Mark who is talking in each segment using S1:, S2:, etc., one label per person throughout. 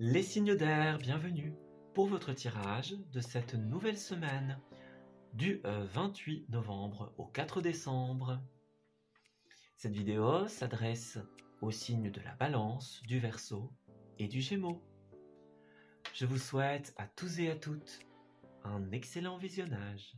S1: Les signes d'air, bienvenue pour votre tirage de cette nouvelle semaine du 28 novembre au 4 décembre. Cette vidéo s'adresse aux signes de la Balance, du Verseau et du Gémeaux. Je vous souhaite à tous et à toutes un excellent visionnage.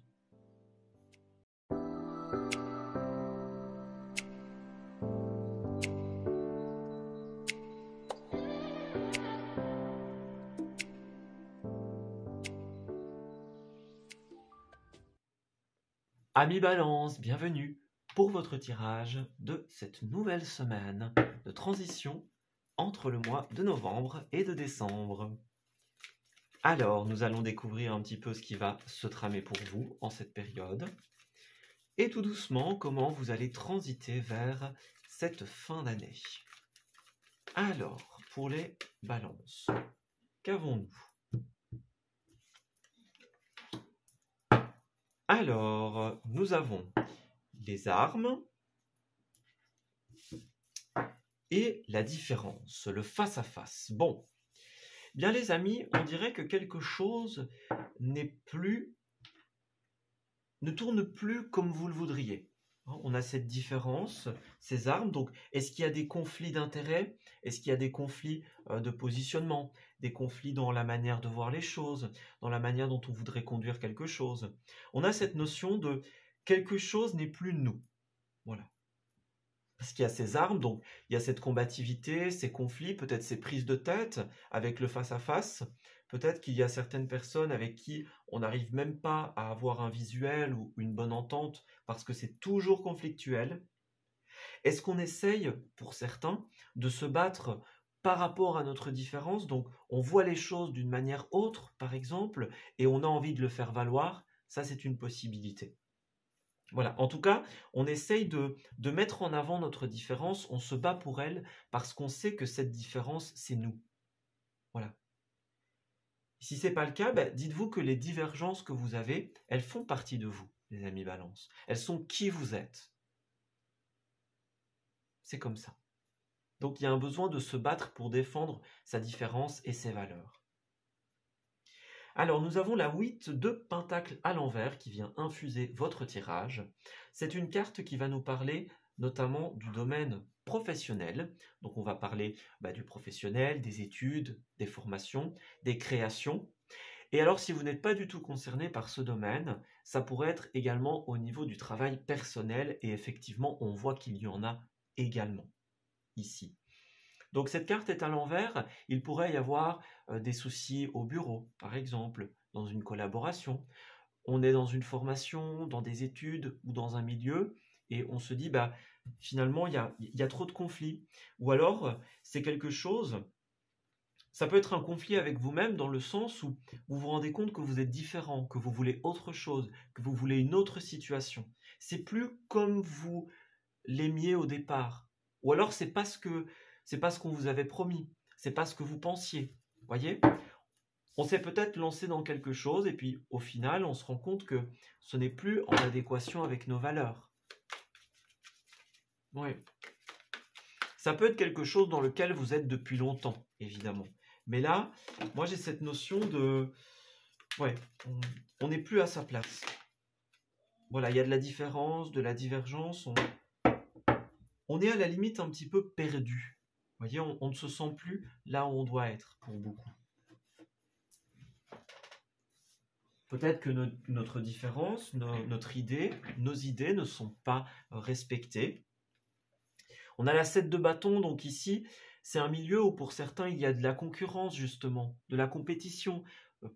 S1: Amis Balance, bienvenue pour votre tirage de cette nouvelle semaine de transition entre le mois de novembre et de décembre. Alors, nous allons découvrir un petit peu ce qui va se tramer pour vous en cette période et tout doucement comment vous allez transiter vers cette fin d'année. Alors, pour les balances, qu'avons-nous ? Alors, nous avons les armes et la différence, le face-à-face. Bon, bien les amis, on dirait que quelque chose ne tourne plus comme vous le voudriez. On a cette différence, ces armes. Donc, est-ce qu'il y a des conflits d'intérêts? Est-ce qu'il y a des conflits de positionnement? Des conflits dans la manière de voir les choses, dans la manière dont on voudrait conduire quelque chose? On a cette notion de quelque chose n'est plus nous. Voilà. Parce qu'il y a ces armes, donc il y a cette combativité, ces conflits, peut-être ces prises de tête avec le face-à-face. Peut-être qu'il y a certaines personnes avec qui on n'arrive même pas à avoir un visuel ou une bonne entente parce que c'est toujours conflictuel. Est-ce qu'on essaye, pour certains, de se battre par rapport à notre différence? Donc on voit les choses d'une manière autre, par exemple, et on a envie de le faire valoir. Ça, c'est une possibilité. Voilà, en tout cas, on essaye de mettre en avant notre différence, on se bat pour elle parce qu'on sait que cette différence, c'est nous. Voilà. Si ce n'est pas le cas, dites-vous que les divergences que vous avez, elles font partie de vous, les amis Balance. Elles sont qui vous êtes. C'est comme ça. Donc il y a un besoin de se battre pour défendre sa différence et ses valeurs. Alors, nous avons la 8 de Pentacle à l'envers qui vient infuser votre tirage. C'est une carte qui va nous parler notamment du domaine professionnel. Donc, on va parler du professionnel, des études, des formations, des créations. Et alors, si vous n'êtes pas du tout concerné par ce domaine, ça pourrait être également au niveau du travail personnel. Et effectivement, on voit qu'il y en a également ici. Donc cette carte est à l'envers, il pourrait y avoir des soucis au bureau, par exemple, dans une collaboration. On est dans une formation, dans des études ou dans un milieu, et on se dit, finalement, il y a trop de conflits. Ou alors, c'est quelque chose, ça peut être un conflit avec vous-même dans le sens où vous vous rendez compte que vous êtes différent, que vous voulez autre chose, que vous voulez une autre situation. C'est plus comme vous l'aimiez au départ. Ou alors, c'est pas ce qu'on vous avait promis, c'est pas ce que vous pensiez. Voyez? On s'est peut-être lancé dans quelque chose et puis au final, on se rend compte que ce n'est plus en adéquation avec nos valeurs. Oui. Ça peut être quelque chose dans lequel vous êtes depuis longtemps, évidemment. Mais là, moi j'ai cette notion de... Ouais, on n'est plus à sa place. Voilà, il y a de la différence, de la divergence. On est à la limite un petit peu perdu. Vous voyez, on ne se sent plus là où on doit être pour beaucoup. Peut-être que notre différence, notre idée, nos idées ne sont pas respectées. On a la 7 de bâton, donc ici, c'est un milieu où pour certains, il y a de la concurrence justement, de la compétition.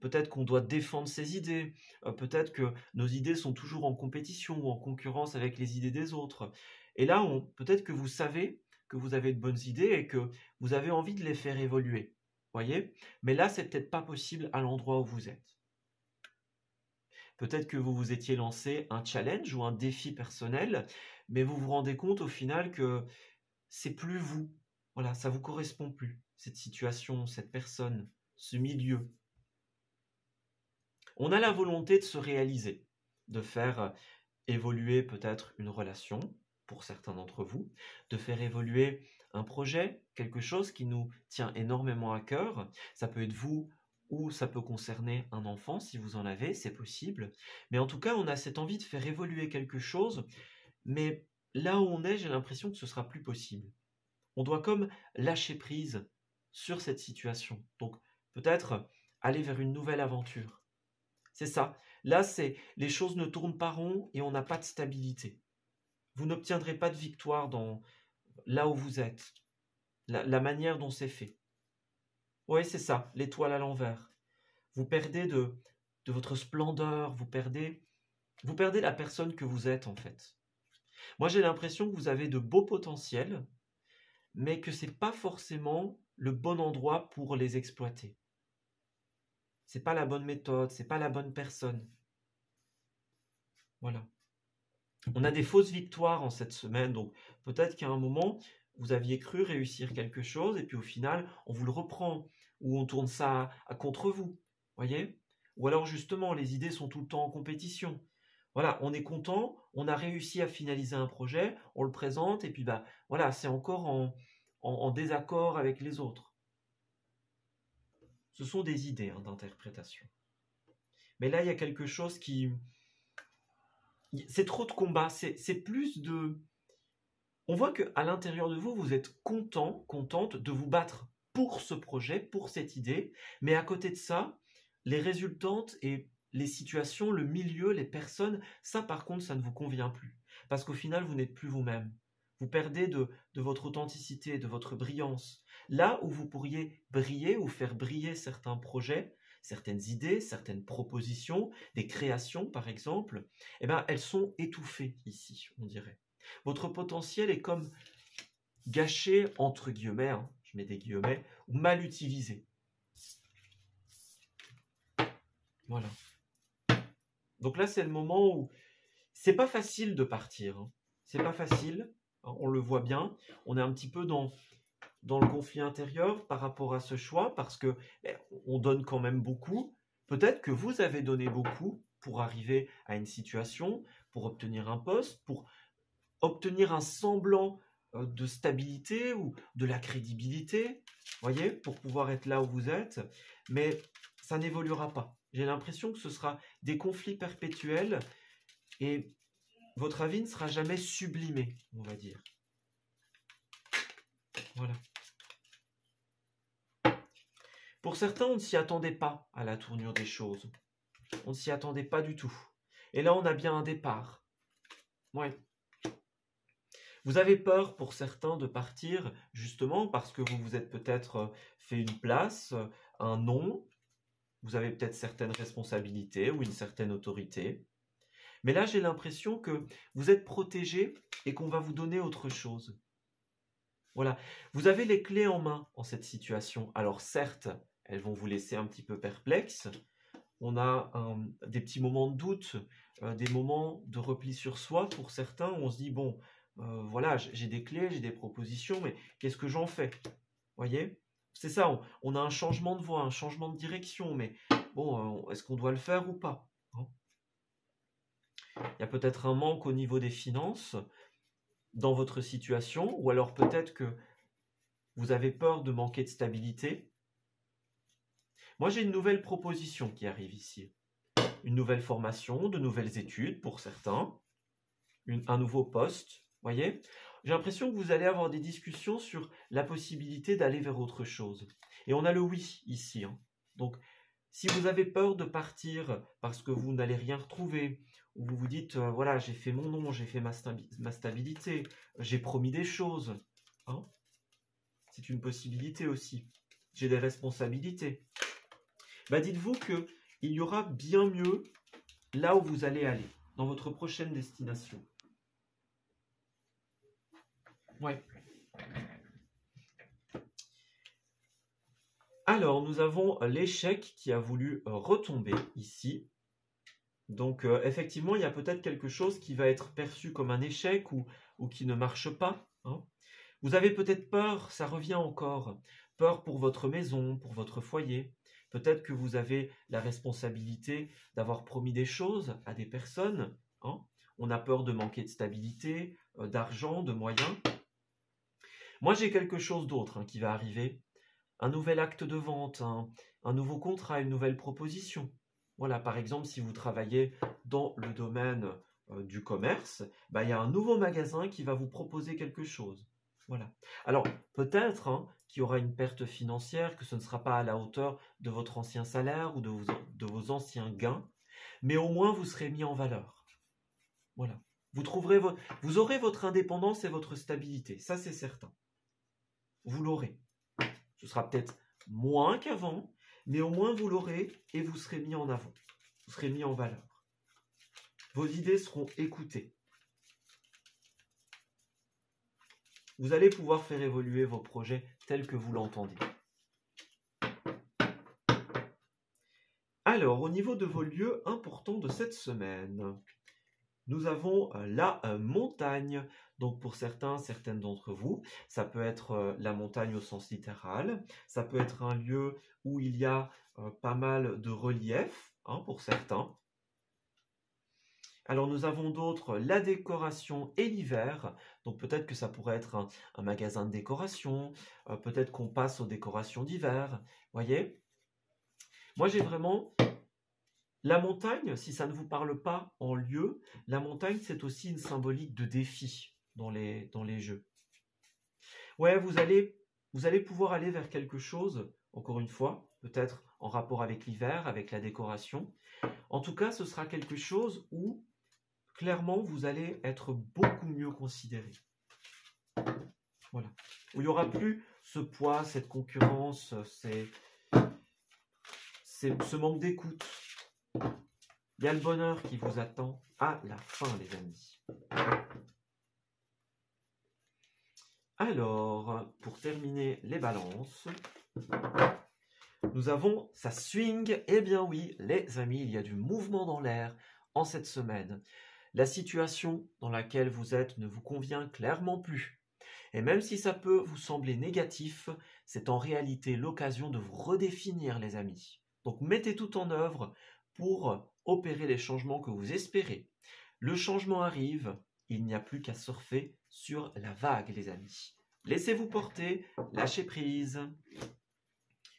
S1: Peut-être qu'on doit défendre ses idées, peut-être que nos idées sont toujours en compétition ou en concurrence avec les idées des autres. Et là, peut-être que vous savez que vous avez de bonnes idées et que vous avez envie de les faire évoluer. Voyez? Mais là, c'est peut-être pas possible à l'endroit où vous êtes. Peut-être que vous vous étiez lancé un challenge ou un défi personnel, mais vous vous rendez compte au final que c'est plus vous. Voilà, ça vous correspond plus, cette situation, cette personne, ce milieu. On a la volonté de se réaliser, de faire évoluer peut-être une relation, pour certains d'entre vous, de faire évoluer un projet, quelque chose qui nous tient énormément à cœur. Ça peut être vous ou ça peut concerner un enfant si vous en avez, c'est possible. Mais en tout cas, on a cette envie de faire évoluer quelque chose, mais là où on est, j'ai l'impression que ce sera plus possible. On doit comme lâcher prise sur cette situation. Donc peut-être aller vers une nouvelle aventure. C'est ça. Là, c'est les choses ne tournent pas rond et on n'a pas de stabilité. Vous n'obtiendrez pas de victoire dans là où vous êtes, la manière dont c'est fait. Oui, c'est ça, l'étoile à l'envers. Vous perdez de votre splendeur, vous perdez la personne que vous êtes en fait. Moi, j'ai l'impression que vous avez de beaux potentiels, mais que c'est pas forcément le bon endroit pour les exploiter. C'est pas la bonne méthode, c'est pas la bonne personne. Voilà. On a des fausses victoires en cette semaine, donc peut-être qu'à un moment, vous aviez cru réussir quelque chose, et puis au final, on vous le reprend, ou on tourne ça contre vous, voyez? Ou alors justement, les idées sont tout le temps en compétition. Voilà, on est content, on a réussi à finaliser un projet, on le présente, et puis bah voilà, c'est encore en désaccord avec les autres. Ce sont des idées d'interprétation. Mais là, il y a quelque chose qui... C'est trop de combats, c'est plus de... On voit qu'à l'intérieur de vous, vous êtes content, contente de vous battre pour ce projet, pour cette idée, mais à côté de ça, les résultantes et les situations, le milieu, les personnes, ça par contre, ça ne vous convient plus. Parce qu'au final, vous n'êtes plus vous-même. Vous perdez de votre authenticité, de votre brillance. Là où vous pourriez briller ou faire briller certains projets, certaines idées, certaines propositions, des créations par exemple, eh ben, elles sont étouffées ici, on dirait. Votre potentiel est comme gâché, entre guillemets, hein, je mets des guillemets, ou mal utilisé. Voilà. Donc là, c'est le moment où c'est pas facile de partir. Hein. C'est pas facile, hein, on le voit bien. On est un petit peu dans le conflit intérieur par rapport à ce choix, parce que on donne quand même beaucoup. Peut-être que vous avez donné beaucoup pour arriver à une situation, pour obtenir un poste, pour obtenir un semblant de stabilité ou de la crédibilité, voyez, pour pouvoir être là où vous êtes, mais ça n'évoluera pas. J'ai l'impression que ce sera des conflits perpétuels et votre avis ne sera jamais sublimé, on va dire. Voilà. Pour certains, on ne s'y attendait pas à la tournure des choses. On ne s'y attendait pas du tout. Et là, on a bien un départ. Ouais. Vous avez peur pour certains de partir justement parce que vous vous êtes peut-être fait une place, un nom, vous avez peut-être certaines responsabilités ou une certaine autorité. Mais là, j'ai l'impression que vous êtes protégé et qu'on va vous donner autre chose. Voilà, vous avez les clés en main en cette situation. Alors certes, elles vont vous laisser un petit peu perplexe. On a des petits moments de doute, des moments de repli sur soi pour certains où on se dit, bon, voilà, j'ai des clés, j'ai des propositions, mais qu'est-ce que j'en fais? Voyez? C'est ça, on a un changement de voie, un changement de direction, mais bon, est-ce qu'on doit le faire ou pas? Hein? Il y a peut-être un manque au niveau des finances dans votre situation, ou alors peut-être que vous avez peur de manquer de stabilité. Moi, j'ai une nouvelle proposition qui arrive ici. Une nouvelle formation, de nouvelles études pour certains, un nouveau poste, voyez? J'ai l'impression que vous allez avoir des discussions sur la possibilité d'aller vers autre chose. Et on a le oui ici. Hein. Donc, si vous avez peur de partir parce que vous n'allez rien retrouver, ou vous vous dites, voilà, j'ai fait mon nom, j'ai fait ma stabilité, j'ai promis des choses, hein, c'est une possibilité aussi. J'ai des responsabilités. Bah, dites-vous qu'il y aura bien mieux là où vous allez aller, dans votre prochaine destination. Ouais. Alors, nous avons l'échec qui a voulu retomber ici. Donc, effectivement, il y a peut-être quelque chose qui va être perçu comme un échec ou qui ne marche pas. Hein. Vous avez peut-être peur, ça revient encore, peur pour votre maison, pour votre foyer. Peut-être que vous avez la responsabilité d'avoir promis des choses à des personnes. Hein. On a peur de manquer de stabilité, d'argent, de moyens. Moi, j'ai quelque chose d'autre qui va arriver. Un nouvel acte de vente, un nouveau contrat, une nouvelle proposition. Voilà, par exemple, si vous travaillez dans le domaine du commerce, il y a un nouveau magasin qui va vous proposer quelque chose. Voilà. Alors, peut-être qu'il y aura une perte financière, que ce ne sera pas à la hauteur de votre ancien salaire ou de vos anciens gains, mais au moins vous serez mis en valeur. Voilà. Vous aurez votre indépendance et votre stabilité, ça c'est certain. Vous l'aurez. Ce sera peut-être moins qu'avant, mais au moins vous l'aurez et vous serez mis en avant. Vous serez mis en valeur. Vos idées seront écoutées. Vous allez pouvoir faire évoluer vos projets tels que vous l'entendez. Alors, au niveau de vos lieux importants de cette semaine, nous avons la montagne. Donc pour certaines d'entre vous, ça peut être la montagne au sens littéral. Ça peut être un lieu où il y a pas mal de relief pour certains. Alors nous avons d'autres, la décoration et l'hiver. Donc peut-être que ça pourrait être un magasin de décoration. Peut-être qu'on passe aux décorations d'hiver. Voyez ? Moi j'ai vraiment... La montagne, si ça ne vous parle pas en lieu, la montagne c'est aussi une symbolique de défi dans les jeux. Ouais, vous allez pouvoir aller vers quelque chose, encore une fois, peut-être en rapport avec l'hiver, avec la décoration. En tout cas, ce sera quelque chose où, clairement, vous allez être beaucoup mieux considéré. Voilà. Où il n'y aura plus ce poids, cette concurrence, ce manque d'écoute. Il y a le bonheur qui vous attend à la fin, les amis. Alors, pour terminer les balances, nous avons ça swing. Eh bien oui, les amis, il y a du mouvement dans l'air en cette semaine. La situation dans laquelle vous êtes ne vous convient clairement plus. Et même si ça peut vous sembler négatif, c'est en réalité l'occasion de vous redéfinir, les amis. Donc mettez tout en œuvre pour opérer les changements que vous espérez. Le changement arrive, il n'y a plus qu'à surfer sur la vague, les amis. Laissez-vous porter, lâchez prise.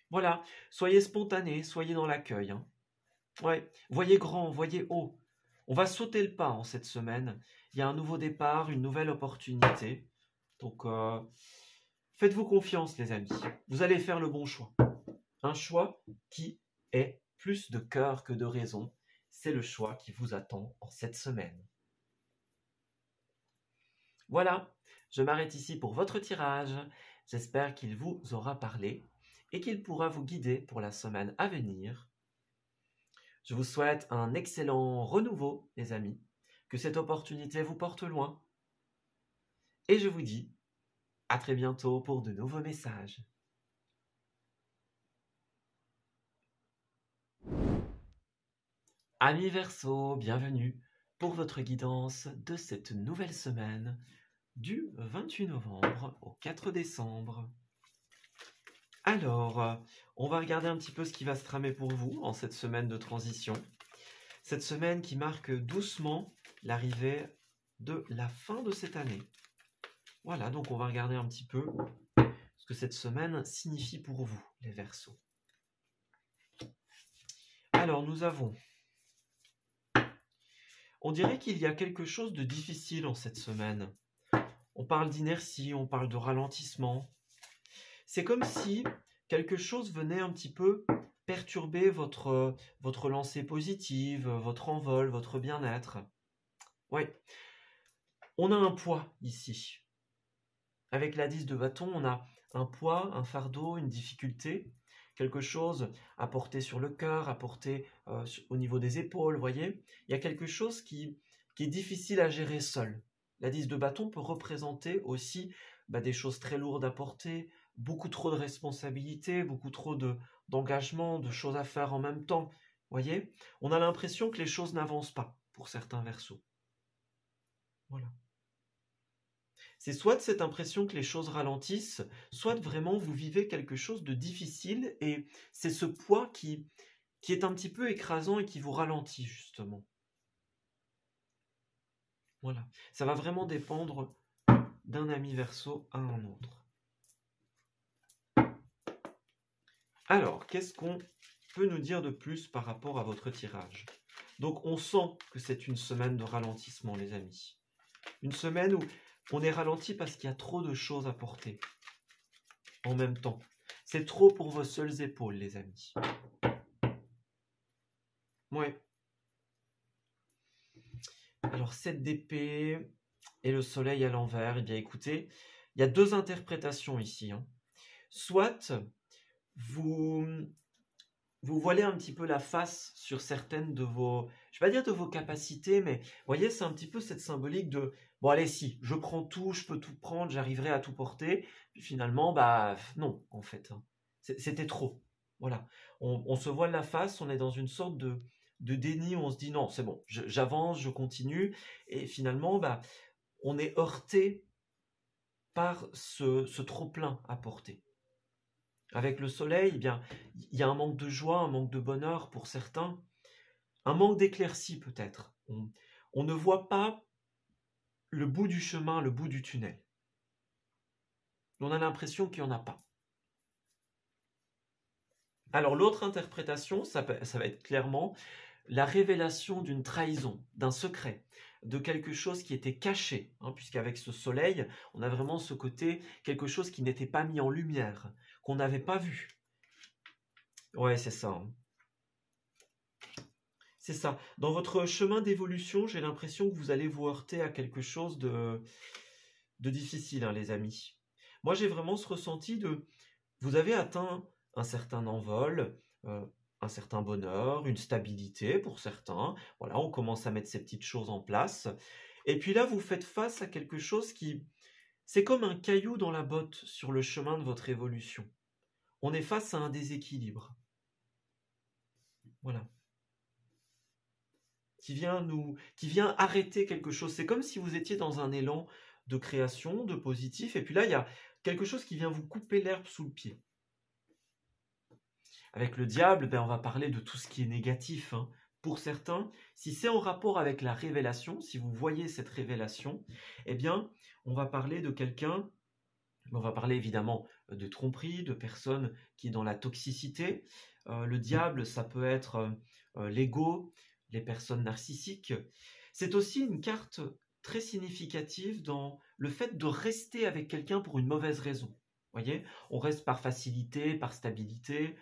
S1: Voilà, soyez spontanés, soyez dans l'accueil. Ouais, voyez grand, voyez haut. On va sauter le pas en cette semaine. Il y a un nouveau départ, une nouvelle opportunité. Donc, faites-vous confiance, les amis. Vous allez faire le bon choix. Un choix qui est plus de cœur que de raison. C'est le choix qui vous attend en cette semaine. Voilà, je m'arrête ici pour votre tirage. J'espère qu'il vous aura parlé et qu'il pourra vous guider pour la semaine à venir. Je vous souhaite un excellent renouveau, les amis, que cette opportunité vous porte loin. Et je vous dis à très bientôt pour de nouveaux messages. Amis Verseau, bienvenue pour votre guidance de cette nouvelle semaine du 28 novembre au 4 décembre. Alors, on va regarder un petit peu ce qui va se tramer pour vous en cette semaine de transition. Cette semaine qui marque doucement l'arrivée de la fin de cette année. Voilà, donc on va regarder un petit peu ce que cette semaine signifie pour vous, les Verseaux. Alors, nous avons... On dirait qu'il y a quelque chose de difficile en cette semaine. On parle d'inertie, on parle de ralentissement. C'est comme si quelque chose venait un petit peu perturber votre lancée positive, votre envol, votre bien-être. Ouais. On a un poids ici. Avec la 10 de bâton, on a un poids, un fardeau, une difficulté, quelque chose à porter sur le cœur, à porter au niveau des épaules, voyez. Il y a quelque chose qui est difficile à gérer seul. La 10 de bâton peut représenter aussi des choses très lourdes à porter, beaucoup trop de responsabilités, beaucoup trop d'engagement, de choses à faire en même temps. Voyez, on a l'impression que les choses n'avancent pas pour certains Verseaux. Voilà. C'est soit de cette impression que les choses ralentissent, soit vraiment vous vivez quelque chose de difficile et c'est ce poids qui est un petit peu écrasant et qui vous ralentit justement. Voilà. Ça va vraiment dépendre d'un ami Verseau à un autre. Alors, qu'est-ce qu'on peut nous dire de plus par rapport à votre tirage? Donc, on sent que c'est une semaine de ralentissement, les amis. Une semaine où on est ralenti parce qu'il y a trop de choses à porter en même temps. C'est trop pour vos seules épaules, les amis. Ouais. Alors, 7 d'épée et le soleil à l'envers. Eh bien, écoutez, il y a deux interprétations ici. Soit vous voilez un petit peu la face sur certaines de vos, je vais pas dire de vos capacités, mais vous voyez, c'est un petit peu cette symbolique de, bon allez, si, je prends tout, je peux tout prendre, j'arriverai à tout porter. Puis finalement, bah non, en fait. C'était trop. Voilà. On se voile la face, on est dans une sorte de déni où on se dit non, c'est bon, j'avance, je continue. Et finalement, bah, on est heurté par ce trop-plein à porter. Avec le soleil, eh bien, il y a un manque de joie, un manque de bonheur pour certains, un manque d'éclaircie peut-être. On ne voit pas le bout du chemin, le bout du tunnel. On a l'impression qu'il n'y en a pas. Alors l'autre interprétation, ça va être clairement la révélation d'une trahison, d'un secret, de quelque chose qui était caché, puisqu'avec ce soleil, on a vraiment ce côté, quelque chose qui n'était pas mis en lumière, qu'on n'avait pas vu. Ouais, c'est ça. C'est ça. Dans votre chemin d'évolution, j'ai l'impression que vous allez vous heurter à quelque chose de difficile, les amis. Moi, j'ai vraiment ce ressenti de... Vous avez atteint un certain envol, un certain bonheur, une stabilité pour certains. Voilà, on commence à mettre ces petites choses en place. Et puis là, vous faites face à quelque chose qui... C'est comme un caillou dans la botte sur le chemin de votre évolution. On est face à un déséquilibre. Voilà. Qui vient arrêter quelque chose. C'est comme si vous étiez dans un élan de création, de positif, et puis là, il y a quelque chose qui vient vous couper l'herbe sous le pied. Avec le diable, on va parler de tout ce qui est négatif. Pour certains, si c'est en rapport avec la révélation, si vous voyez cette révélation, eh bien, on va parler de quelqu'un, on va parler évidemment de tromperie, de personnes qui sont dans la toxicité. Le diable, ça peut être l'ego, les personnes narcissiques. C'est aussi une carte très significative dans le fait de rester avec quelqu'un pour une mauvaise raison. Voyez, on reste par facilité, par stabilité,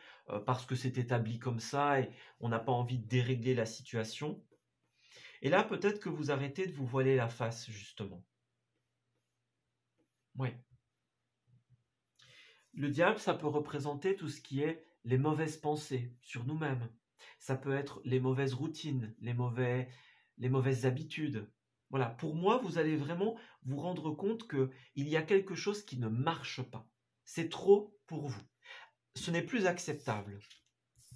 S1: parce que c'est établi comme ça et on n'a pas envie de dérégler la situation. Et là, peut-être que vous arrêtez de vous voiler la face, justement. Oui. Le diable, ça peut représenter tout ce qui est les mauvaises pensées sur nous-mêmes. Ça peut être les mauvaises routines, les mauvaises habitudes. Voilà, pour moi, vous allez vraiment vous rendre compte qu'il y a quelque chose qui ne marche pas. C'est trop pour vous. Ce n'est plus acceptable.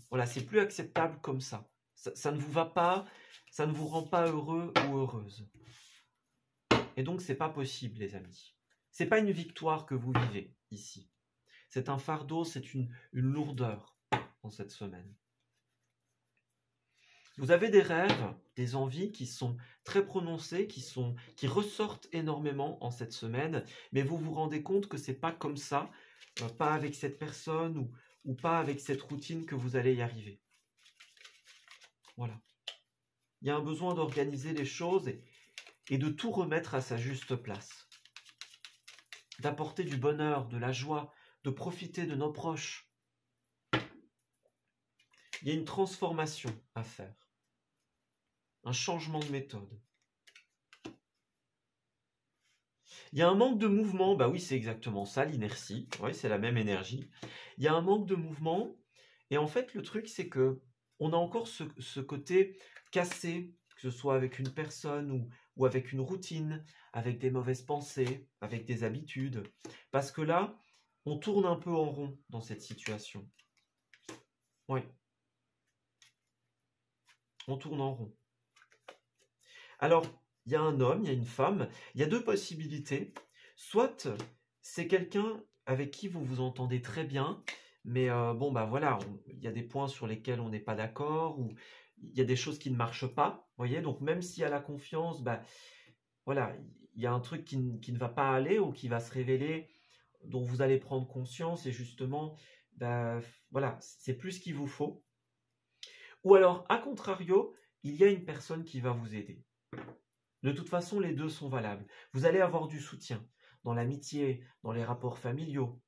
S1: Voilà, c'est plus acceptable comme ça. Ça ne vous va pas, ça ne vous rend pas heureux ou heureuse. Et donc, c'est pas possible, les amis. C'est pas une victoire que vous vivez ici. C'est un fardeau, c'est une lourdeur en cette semaine. Vous avez des rêves, des envies qui sont très prononcées, qui ressortent énormément en cette semaine, mais vous vous rendez compte que c'est pas comme ça, pas avec cette personne ou pas avec cette routine que vous allez y arriver. Voilà. Il y a un besoin d'organiser les choses et de tout remettre à sa juste place. D'apporter du bonheur, de la joie, de profiter de nos proches. Il y a une transformation à faire. Un changement de méthode. Il y a un manque de mouvement, bah oui, c'est exactement ça, l'inertie. Oui, c'est la même énergie. Il y a un manque de mouvement, et en fait, le truc, c'est que on a encore ce côté cassé, que ce soit avec une personne ou avec une routine, avec des mauvaises pensées, avec des habitudes. Parce que là, on tourne un peu en rond dans cette situation. Oui. On tourne en rond. Alors, il y a un homme, il y a une femme, il y a deux possibilités. Soit c'est quelqu'un avec qui vous vous entendez très bien, mais voilà, il y a des points sur lesquels on n'est pas d'accord, ou il y a des choses qui ne marchent pas, voyez. Donc même s'il y a la confiance, voilà, il y a un truc qui ne va pas aller ou qui va se révéler, dont vous allez prendre conscience et justement, bah, voilà, c'est plus ce qu'il vous faut. Ou alors, à contrario, il y a une personne qui va vous aider. De toute façon, les deux sont valables. Vous allez avoir du soutien dans l'amitié, dans les rapports familiaux.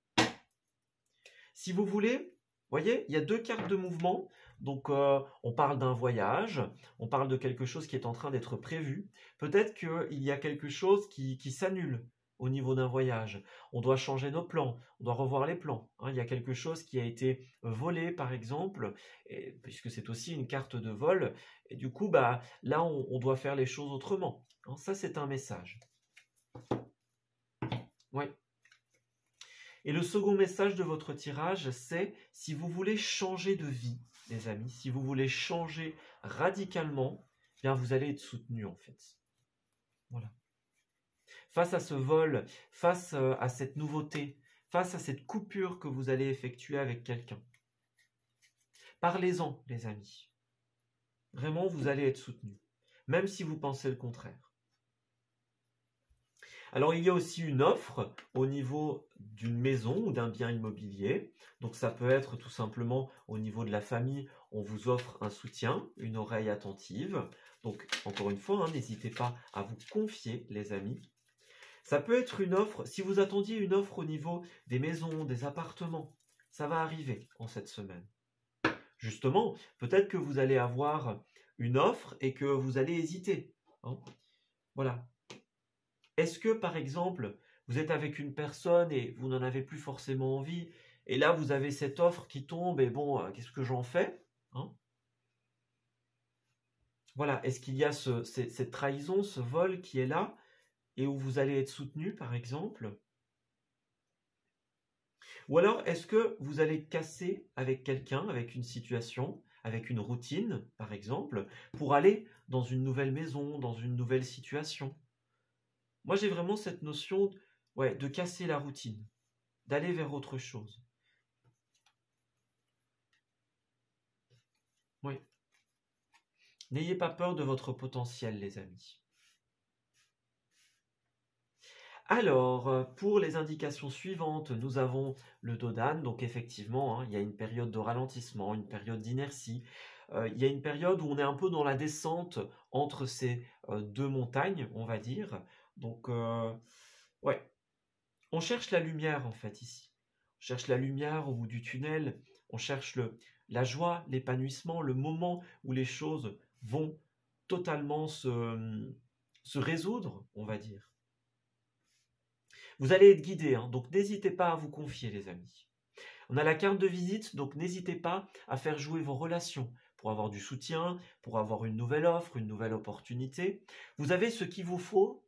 S1: Si vous voulez, voyez, il y a deux cartes de mouvement. Donc, on parle d'un voyage, on parle de quelque chose qui est en train d'être prévu. Peut-être qu'il y a quelque chose qui s'annule au niveau d'un voyage. On doit changer nos plans, on doit revoir les plans. Hein. Il y a quelque chose qui a été volé, par exemple, puisque c'est aussi une carte de vol. Et du coup, bah, là, on doit faire les choses autrement. Hein. Ça, c'est un message. Oui. Et le second message de votre tirage, c'est si vous voulez changer de vie, les amis, si vous voulez changer radicalement, eh bien vous allez être soutenu en fait. Voilà. Face à ce vol, face à cette nouveauté, face à cette coupure que vous allez effectuer avec quelqu'un, parlez-en, les amis. Vraiment, vous allez être soutenu, même si vous pensez le contraire. Alors, il y a aussi une offre au niveau d'une maison ou d'un bien immobilier. Donc, ça peut être tout simplement au niveau de la famille, on vous offre un soutien, une oreille attentive. Donc, encore une fois, n'hésitez pas à vous confier, les amis. Ça peut être une offre, si vous attendiez une offre au niveau des maisons, des appartements, ça va arriver en cette semaine. Justement, peut-être que vous allez avoir une offre et que vous allez hésiter. Hein. Voilà. Est-ce que, par exemple, vous êtes avec une personne et vous n'en avez plus forcément envie, et là, vous avez cette offre qui tombe, et bon, qu'est-ce que j'en fais? Hein. Voilà, est-ce qu'il y a cette trahison, ce vol qui est là, et où vous allez être soutenu, par exemple? Ou alors, est-ce que vous allez casser avec quelqu'un, avec une situation, avec une routine, par exemple, pour aller dans une nouvelle maison, dans une nouvelle situation? Moi, j'ai vraiment cette notion, ouais, de casser la routine, d'aller vers autre chose. Oui. N'ayez pas peur de votre potentiel, les amis. Alors, pour les indications suivantes, nous avons le dos d'âne. Donc effectivement, il y a une période de ralentissement, une période d'inertie. Il y a une période où on est un peu dans la descente entre ces deux montagnes, on va dire. Donc, ouais, on cherche la lumière en fait ici. On cherche la lumière au bout du tunnel. On cherche la joie, l'épanouissement, le moment où les choses vont totalement se résoudre, on va dire. Vous allez être guidé, donc n'hésitez pas à vous confier, les amis. On a la carte de visite, donc n'hésitez pas à faire jouer vos relations pour avoir du soutien, pour avoir une nouvelle offre, une nouvelle opportunité. Vous avez ce qu'il vous faut,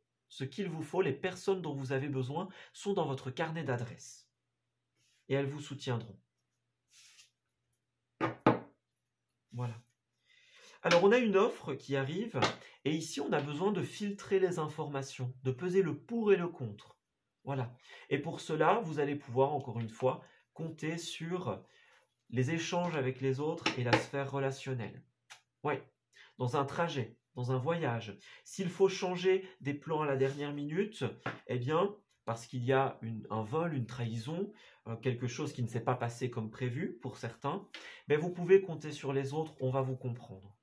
S1: les personnes dont vous avez besoin sont dans votre carnet d'adresses. Et elles vous soutiendront. Voilà. Alors, on a une offre qui arrive, et ici, on a besoin de filtrer les informations, de peser le pour et le contre. Voilà. Et pour cela, vous allez pouvoir, encore une fois, compter sur les échanges avec les autres et la sphère relationnelle. Oui, dans un trajet, dans un voyage. S'il faut changer des plans à la dernière minute, eh bien, parce qu'il y a un vol, une trahison, quelque chose qui ne s'est pas passé comme prévu pour certains, mais vous pouvez compter sur les autres, on va vous comprendre.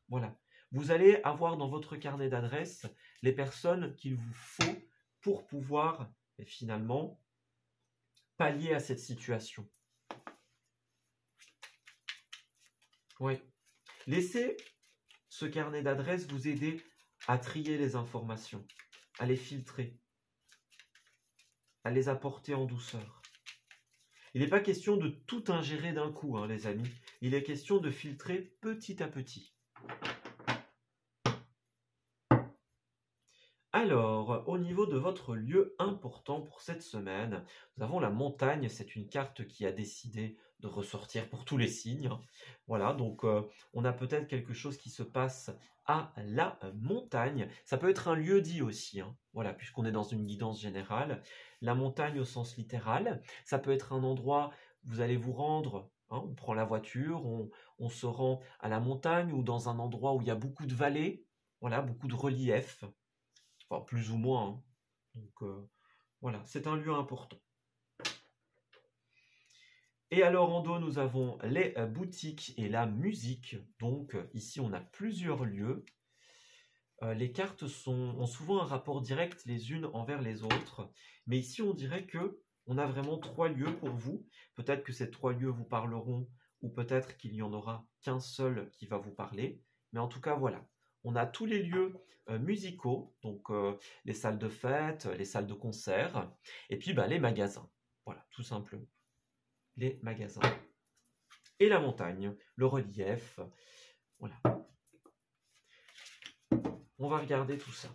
S1: Voilà. Vous allez avoir dans votre carnet d'adresses les personnes qu'il vous faut pour pouvoir finalement pallier à cette situation. Oui. Laissez ce carnet d'adresses vous aider à trier les informations, à les filtrer, à les apporter en douceur. Il n'est pas question de tout ingérer d'un coup, les amis. Il est question de filtrer petit à petit. Alors, au niveau de votre lieu important pour cette semaine, nous avons la montagne. C'est une carte qui a décidé de ressortir pour tous les signes. Voilà, donc on a peut-être quelque chose qui se passe à la montagne. Ça peut être un lieu dit aussi, voilà, puisqu'on est dans une guidance générale. La montagne au sens littéral, ça peut être un endroit où vous allez vous rendre, on prend la voiture, on se rend à la montagne ou dans un endroit où il y a beaucoup de vallées, voilà, beaucoup de relief. Enfin, plus ou moins, hein. Donc, voilà, c'est un lieu important. Et alors en dos, nous avons les boutiques et la musique. Donc ici, on a plusieurs lieux. Les cartes ont souvent un rapport direct les unes envers les autres. Mais ici, on dirait que on a vraiment 3 lieux pour vous. Peut-être que ces 3 lieux vous parleront, ou peut-être qu'il n'y en aura qu'un seul qui va vous parler. Mais en tout cas, voilà. On a tous les lieux musicaux, donc les salles de fête, les salles de concert, et puis les magasins. Voilà, tout simplement. Les magasins. Et la montagne, le relief. Voilà. On va regarder tout ça.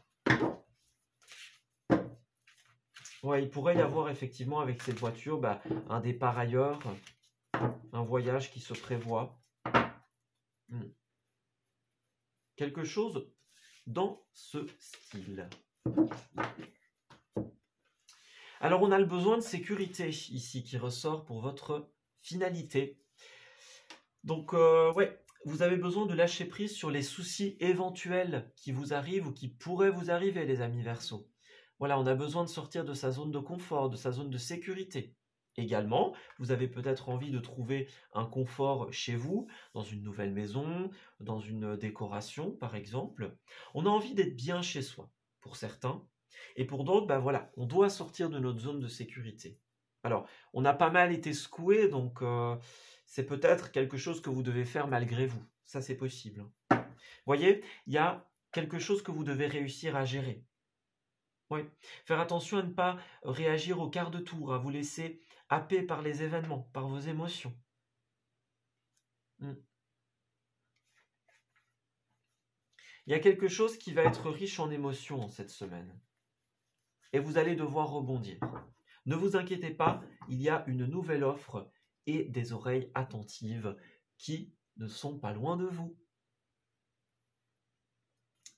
S1: Ouais, il pourrait y avoir effectivement avec cette voiture un départ ailleurs, un voyage qui se prévoit. Quelque chose dans ce style. Alors on a le besoin de sécurité ici qui ressort pour votre finalité. Donc ouais, vous avez besoin de lâcher prise sur les soucis éventuels qui vous arrivent ou qui pourraient vous arriver, les amis Verseaux. Voilà, on a besoin de sortir de sa zone de confort, de sa zone de sécurité. Également, vous avez peut-être envie de trouver un confort chez vous, dans une nouvelle maison, dans une décoration par exemple. On a envie d'être bien chez soi, pour certains. Et pour d'autres, voilà, on doit sortir de notre zone de sécurité. Alors, on a pas mal été secoué, donc c'est peut-être quelque chose que vous devez faire malgré vous. Ça, c'est possible. Vous voyez, il y a quelque chose que vous devez réussir à gérer. Oui. Faire attention à ne pas réagir au quart de tour, à vous laisser happer par les événements, par vos émotions. Il y a quelque chose qui va être riche en émotions en cette semaine. Et vous allez devoir rebondir. Ne vous inquiétez pas, il y a une nouvelle offre et des oreilles attentives qui ne sont pas loin de vous.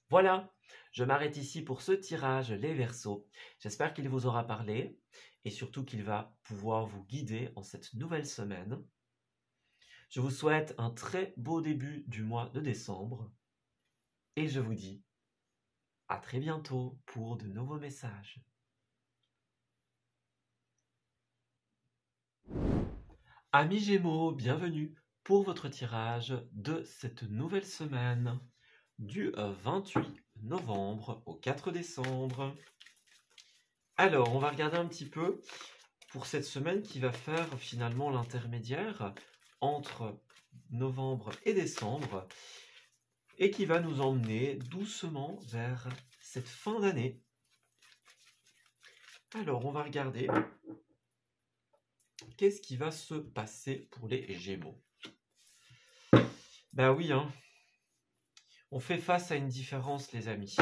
S1: Voilà, je m'arrête ici pour ce tirage, les Verseaux. J'espère qu'il vous aura parlé et surtout qu'il va pouvoir vous guider en cette nouvelle semaine. Je vous souhaite un très beau début du mois de décembre et je vous dis à très bientôt pour de nouveaux messages. Amis Gémeaux, bienvenue pour votre tirage de cette nouvelle semaine du 28 novembre au 4 décembre. Alors, on va regarder un petit peu pour cette semaine qui va faire finalement l'intermédiaire entre novembre et décembre et qui va nous emmener doucement vers cette fin d'année. Alors, on va regarder qu'est-ce qui va se passer pour les Gémeaux. Ben oui, on fait face à une différence, les amis.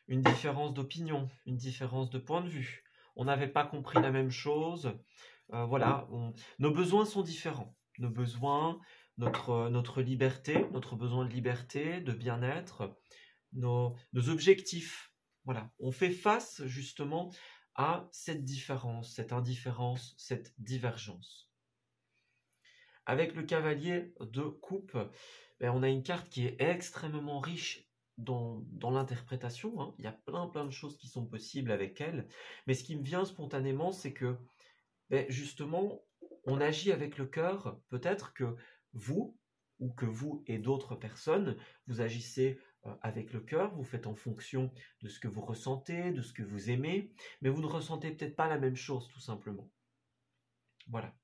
S1: Une différence d'opinion, une différence de point de vue. On n'avait pas compris la même chose. Voilà, nos besoins sont différents. Nos besoins, notre liberté, notre besoin de liberté, de bien-être, nos objectifs. Voilà, on fait face justement à cette différence, cette indifférence, cette divergence. Avec le cavalier de coupe, on a une carte qui est extrêmement riche dans l'interprétation. Il y a plein de choses qui sont possibles avec elle. Mais ce qui me vient spontanément, c'est que justement, on agit avec le cœur. Peut-être que vous, ou que vous et d'autres personnes, vous agissez avec le cœur, vous faites en fonction de ce que vous ressentez, de ce que vous aimez, mais vous ne ressentez peut-être pas la même chose, tout simplement. Voilà.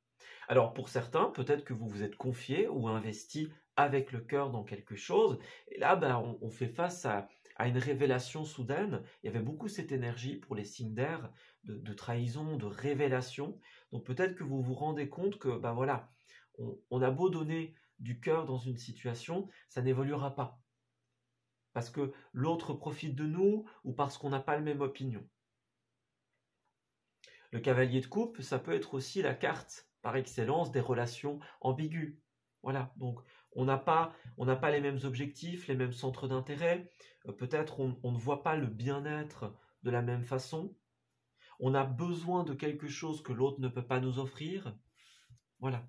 S1: Alors pour certains, peut-être que vous vous êtes confié ou investi avec le cœur dans quelque chose, et là on fait face à une révélation soudaine. Il y avait beaucoup cette énergie pour les signes d'air, de trahison, de révélation. Donc peut-être que vous vous rendez compte que voilà, on a beau donner du cœur dans une situation, ça n'évoluera pas. Parce que l'autre profite de nous ou parce qu'on n'a pas la même opinion. Le cavalier de coupe, ça peut être aussi la carte par excellence des relations ambiguës. Voilà, donc on n'a pas les mêmes objectifs, les mêmes centres d'intérêt. Peut-être on ne voit pas le bien-être de la même façon. On a besoin de quelque chose que l'autre ne peut pas nous offrir. Voilà.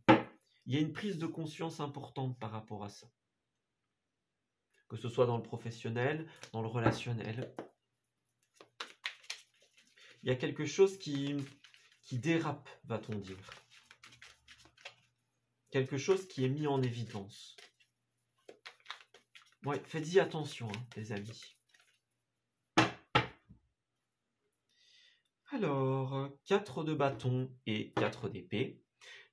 S1: Il y a une prise de conscience importante par rapport à ça. Que ce soit dans le professionnel, dans le relationnel. il y a quelque chose qui dérape, va-t-on dire. Quelque chose qui est mis en évidence. Ouais, faites-y attention, hein, les amis. Alors, 4 de bâton et 4 d'épée.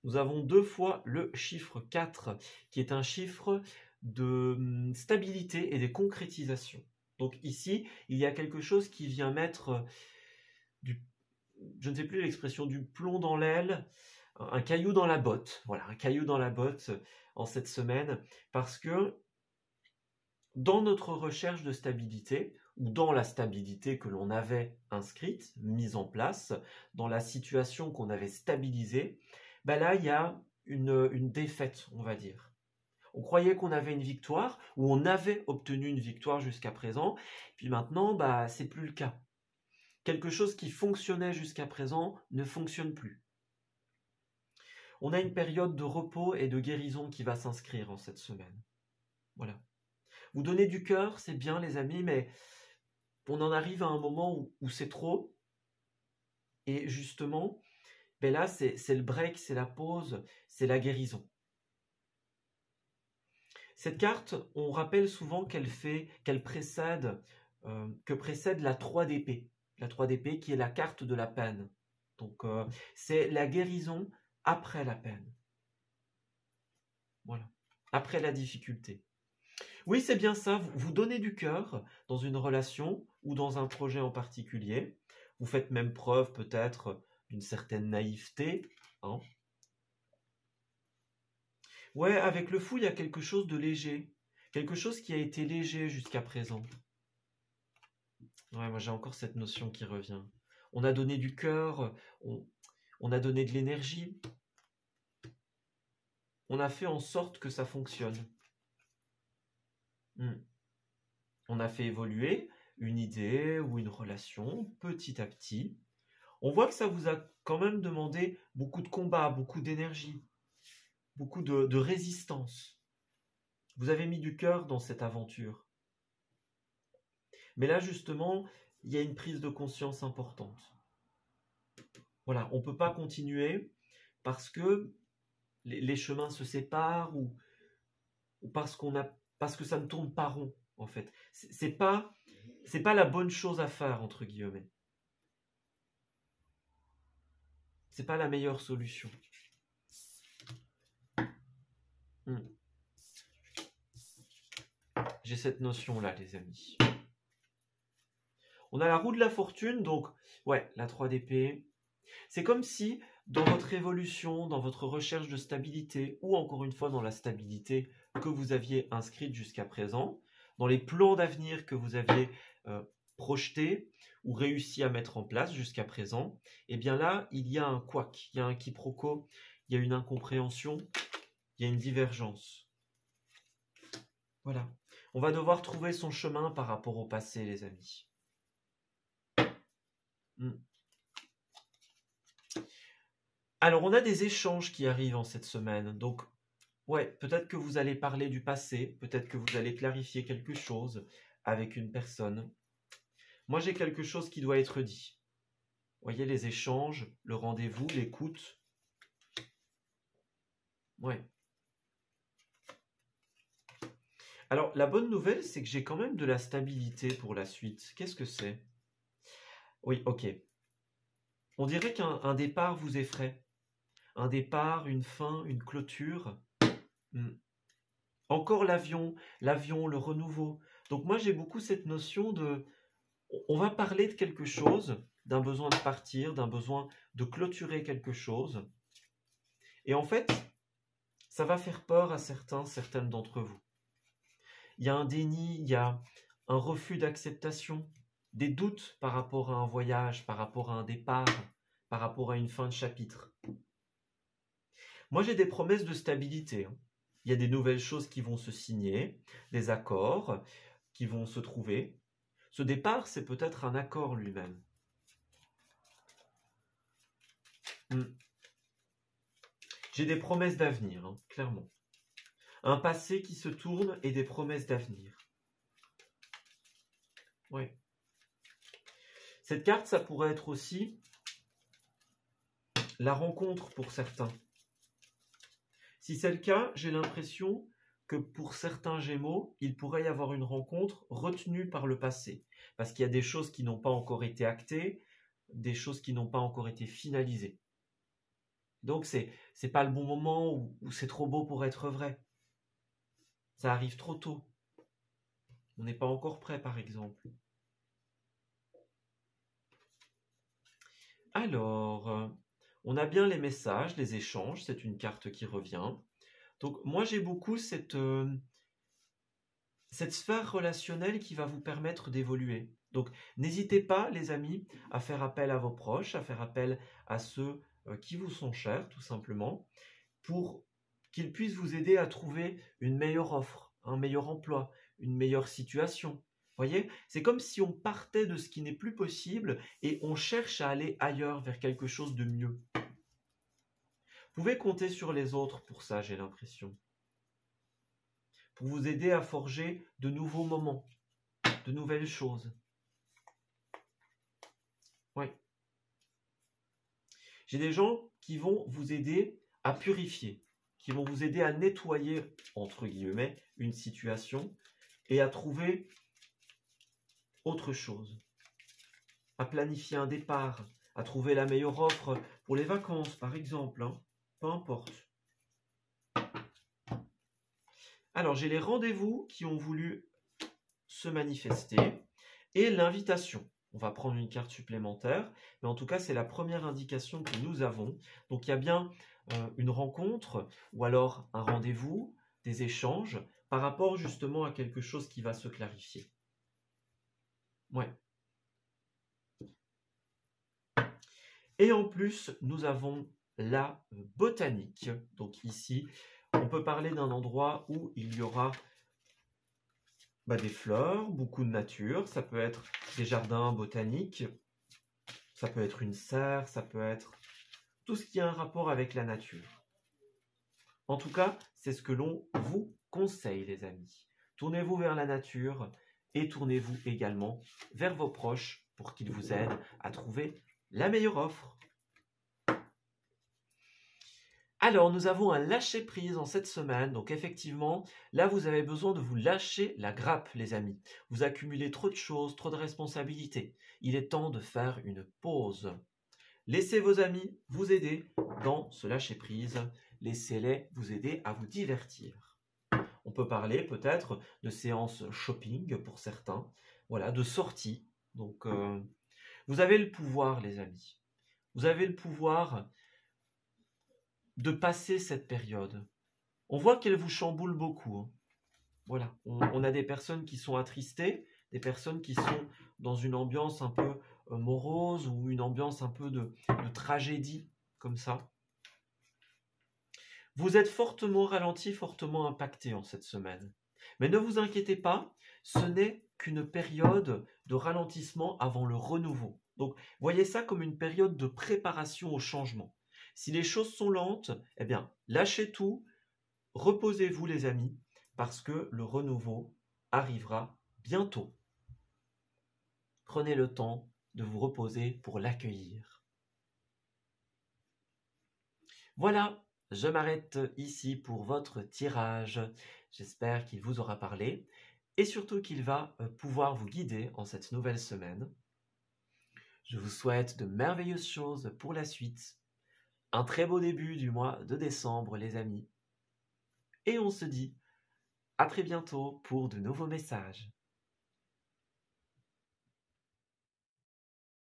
S1: Nous avons 2 fois le chiffre 4, qui est un chiffre de stabilité et de concrétisation. Donc ici, il y a quelque chose qui vient mettre je ne sais plus l'expression, du plomb dans l'aile, un caillou dans la botte. Voilà, un caillou dans la botte en cette semaine, parce que dans notre recherche de stabilité, ou dans la stabilité que l'on avait inscrite, mise en place, dans la situation qu'on avait stabilisée, ben là, il y a une défaite, on va dire. On croyait qu'on avait une victoire, ou on avait obtenu une victoire jusqu'à présent, puis maintenant, bah, c'est plus le cas. Quelque chose qui fonctionnait jusqu'à présent ne fonctionne plus. On a une période de repos et de guérison qui va s'inscrire en cette semaine. Voilà. Vous donnez du cœur, c'est bien les amis, mais on en arrive à un moment où c'est trop. Et justement, ben là, c'est le break, c'est la pause, c'est la guérison. Cette carte, on rappelle souvent qu'elle précède, que précède la 3 d'épée. La 3 d'épée qui est la carte de la peine. Donc, c'est la guérison après la peine. Voilà. Après la difficulté. Oui, c'est bien ça. Vous donnez du cœur dans une relation ou dans un projet en particulier. Vous faites même preuve peut-être d'une certaine naïveté. Hein. Ouais, avec le fou, il y a quelque chose de léger. Quelque chose qui a été léger jusqu'à présent. Ouais, moi j'ai encore cette notion qui revient. On a donné du cœur, on a donné de l'énergie. On a fait en sorte que ça fonctionne. On a fait évoluer une idée ou une relation petit à petit. On voit que ça vous a quand même demandé beaucoup de combat, beaucoup d'énergie, beaucoup de résistance. Vous avez mis du cœur dans cette aventure. Mais là, justement, il y a une prise de conscience importante. Voilà, on ne peut pas continuer parce que les chemins se séparent ou parce que ça ne tourne pas rond, en fait. C'est pas la bonne chose à faire, entre guillemets. C'est pas la meilleure solution. J'ai cette notion-là, les amis. On a la roue de la fortune, donc, ouais, la 3 d'épée. C'est comme si, dans votre évolution, dans votre recherche de stabilité, ou encore une fois dans la stabilité que vous aviez inscrite jusqu'à présent, dans les plans d'avenir que vous aviez projetés ou réussi à mettre en place jusqu'à présent, eh bien là, il y a un couac, il y a un quiproquo, il y a une incompréhension, il y a une divergence. Voilà. On va devoir trouver son chemin par rapport au passé, les amis. Alors, on a des échanges qui arrivent en cette semaine. Donc, ouais, peut-être que vous allez parler du passé, peut-être que vous allez clarifier quelque chose avec une personne. Moi, j'ai quelque chose qui doit être dit. Vous voyez, les échanges, le rendez-vous, l'écoute. Ouais. Alors, la bonne nouvelle, c'est que j'ai quand même de la stabilité pour la suite. Qu'est-ce que c'est? Oui, ok. On dirait qu'un départ vous effraie. Un départ, une fin, une clôture. Encore l'avion, le renouveau. Donc moi, j'ai beaucoup cette notion de... On va parler de quelque chose, d'un besoin de partir, d'un besoin de clôturer quelque chose. Et en fait, ça va faire peur à certaines d'entre vous. Il y a un déni, il y a un refus d'acceptation, des doutes par rapport à un voyage, par rapport à un départ, par rapport à une fin de chapitre. Moi, j'ai des promesses de stabilité. Il y a des nouvelles choses qui vont se signer, des accords qui vont se trouver. Ce départ, c'est peut-être un accord lui-même. J'ai des promesses d'avenir, clairement. Un passé qui se tourne et des promesses d'avenir. Oui. Cette carte, ça pourrait être aussi la rencontre pour certains. Si c'est le cas, j'ai l'impression que pour certains Gémeaux, il pourrait y avoir une rencontre retenue par le passé. Parce qu'il y a des choses qui n'ont pas encore été actées, des choses qui n'ont pas encore été finalisées. Donc c'est pas le bon moment où c'est trop beau pour être vrai. Ça arrive trop tôt. On n'est pas encore prêt, par exemple. Alors, on a bien les messages, les échanges, c'est une carte qui revient. Donc moi j'ai beaucoup cette sphère relationnelle qui va vous permettre d'évoluer. Donc n'hésitez pas les amis à faire appel à vos proches, à faire appel à ceux qui vous sont chers tout simplement, pour qu'ils puissent vous aider à trouver une meilleure offre, un meilleur emploi, une meilleure situation. Voyez, c'est comme si on partait de ce qui n'est plus possible et on cherche à aller ailleurs vers quelque chose de mieux. Vous pouvez compter sur les autres pour ça, j'ai l'impression. Pour vous aider à forger de nouveaux moments, de nouvelles choses. Oui. J'ai des gens qui vont vous aider à purifier, qui vont vous aider à nettoyer, entre guillemets, une situation et à trouver autre chose, à planifier un départ, à trouver la meilleure offre pour les vacances, par exemple, hein. Peu importe. Alors, j'ai les rendez-vous qui ont voulu se manifester et l'invitation. On va prendre une carte supplémentaire, mais en tout cas, c'est la première indication que nous avons. Donc, il y a bien une rencontre ou alors un rendez-vous, des échanges par rapport justement à quelque chose qui va se clarifier. Ouais. Et en plus, nous avons la botanique. Donc ici, on peut parler d'un endroit où il y aura des fleurs, beaucoup de nature. Ça peut être des jardins botaniques, ça peut être une serre, ça peut être tout ce qui a un rapport avec la nature. En tout cas, c'est ce que l'on vous conseille, les amis. Tournez-vous vers la nature et tournez-vous également vers vos proches pour qu'ils vous aident à trouver la meilleure offre. Alors, nous avons un lâcher-prise en cette semaine. Donc, effectivement, là, vous avez besoin de vous lâcher la grappe, les amis. Vous accumulez trop de choses, trop de responsabilités. Il est temps de faire une pause. Laissez vos amis vous aider dans ce lâcher-prise. Laissez-les vous aider à vous divertir. On peut parler peut-être de séances shopping pour certains. Voilà, de sorties. Donc, vous avez le pouvoir, les amis. Vous avez le pouvoir de passer cette période. On voit qu'elle vous chamboule beaucoup. Hein. Voilà, on a des personnes qui sont attristées, des personnes qui sont dans une ambiance un peu morose ou une ambiance un peu de tragédie, comme ça. Vous êtes fortement ralenti, fortement impacté en cette semaine. Mais ne vous inquiétez pas, ce n'est qu'une période de ralentissement avant le renouveau. Donc, voyez ça comme une période de préparation au changement. Si les choses sont lentes, eh bien, lâchez tout, reposez-vous les amis, parce que le renouveau arrivera bientôt. Prenez le temps de vous reposer pour l'accueillir. Voilà, je m'arrête ici pour votre tirage. J'espère qu'il vous aura parlé et surtout qu'il va pouvoir vous guider en cette nouvelle semaine. Je vous souhaite de merveilleuses choses pour la suite. Un très beau début du mois de décembre, les amis. Et on se dit à très bientôt pour de nouveaux messages.